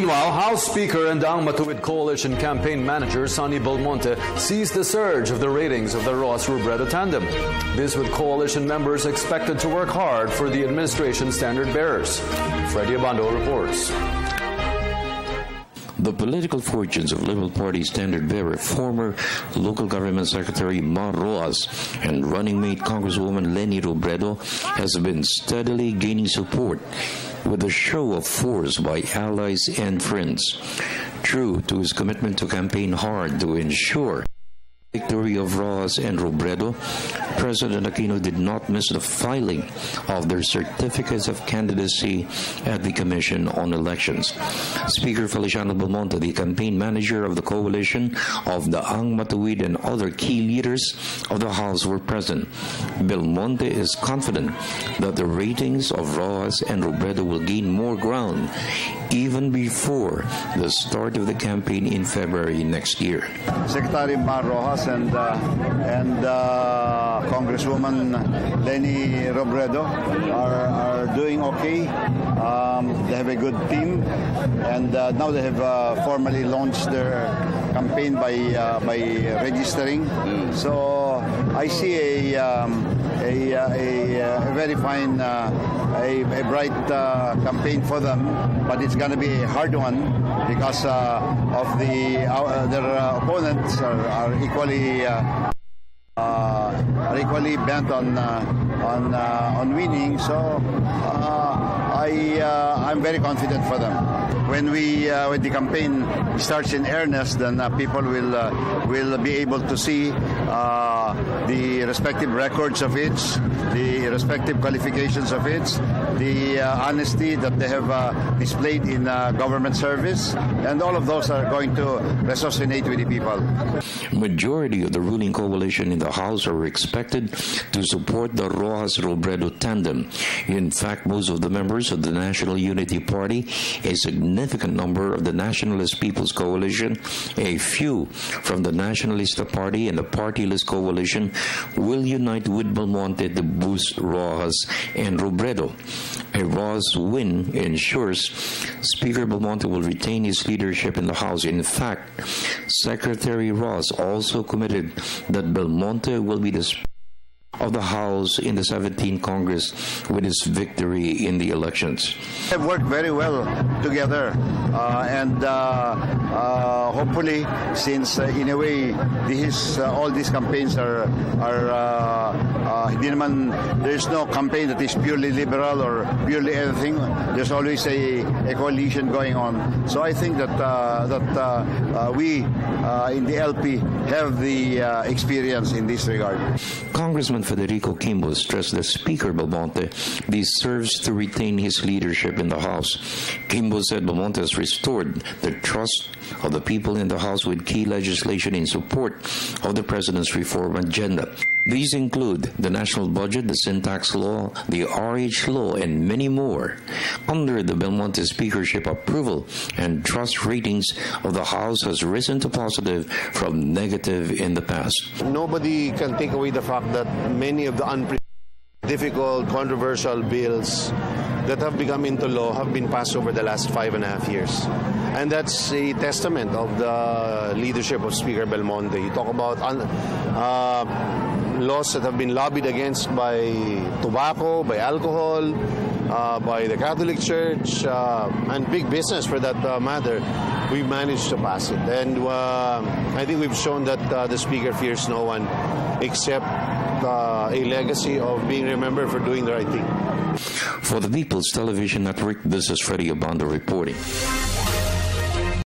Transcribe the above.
Meanwhile, House Speaker and Ang Matuwid Coalition campaign manager Sonny Belmonte sees the surge of the ratings of the Roxas-Robredo tandem. This with coalition members expected to work hard for the administration standard bearers. Freddie Abando reports. The political fortunes of Liberal Party standard bearer, former local government secretary Mar Roas, and running mate Congresswoman Leni Robredo has been steadily gaining support with a show of force by allies and friends. True to his commitment to campaign hard to ensure victory of Roas and Robredo, President Aquino did not miss the filing of their certificates of candidacy at the Commission on Elections. Speaker Feliciano Belmonte, the campaign manager of the coalition of the Ang Matuwid and other key leaders of the House were present. Belmonte is confident that the ratings of Roas and Robredo will gain more ground even before the start of the campaign in February next year. Secretary Mar Rojas and Congresswoman Leni Robredo are doing okay. They have a good team, and now they have formally launched their campaign by registering. So I see a very fine, a bright campaign for them, but it's going to be a hard one because of their opponents are equally bent on winning. So I'm very confident for them. When the campaign starts in earnest, then people will be able to see the respective records of each, the respective qualifications of each, the honesty that they have displayed in government service, and all of those are going to resonate with the people. Majority of the ruling coalition in the House are expected to support the Roxas-Robredo tandem. In fact, most of the members of the National Unity Party, a significant number of the Nationalist People's Coalition, a few from the Nationalista Party and the Partyless Coalition will unite with Belmonte to boost Roxas and Robredo. A Roxas win ensures Speaker Belmonte will retain his leadership in the House. In fact, Secretary Roxas also committed that Belmonte will be the Speaker of the House in the 17th Congress with his victory in the elections. They have worked very well together, and hopefully, since in a way all these campaigns are there's no campaign that is purely liberal or purely anything. There's always a coalition going on. So I think that we in the LP have the experience in this regard. Congressman Federico Kimbo stressed that Speaker Belmonte deserves to retain his leadership in the House. Kimbo said Belmonte has restored the trust of the people in the House with key legislation in support of the President's reform agenda. These include the national budget, the syntax law, the RH law, and many more. Under the Belmonte speakership, approval and trust ratings of the House has risen to positive from negative in the past. Nobody can take away the fact that many of the difficult, controversial bills that have become into law have been passed over the last 5.5 years. And that's a testament of the leadership of Speaker Belmonte. You talk about laws that have been lobbied against by tobacco, by alcohol, by the Catholic Church, and big business for that matter. We've managed to pass it. And I think we've shown that the Speaker fears no one except a legacy of being remembered for doing the right thing. For the People's Television Network, this is Freddie Abando reporting.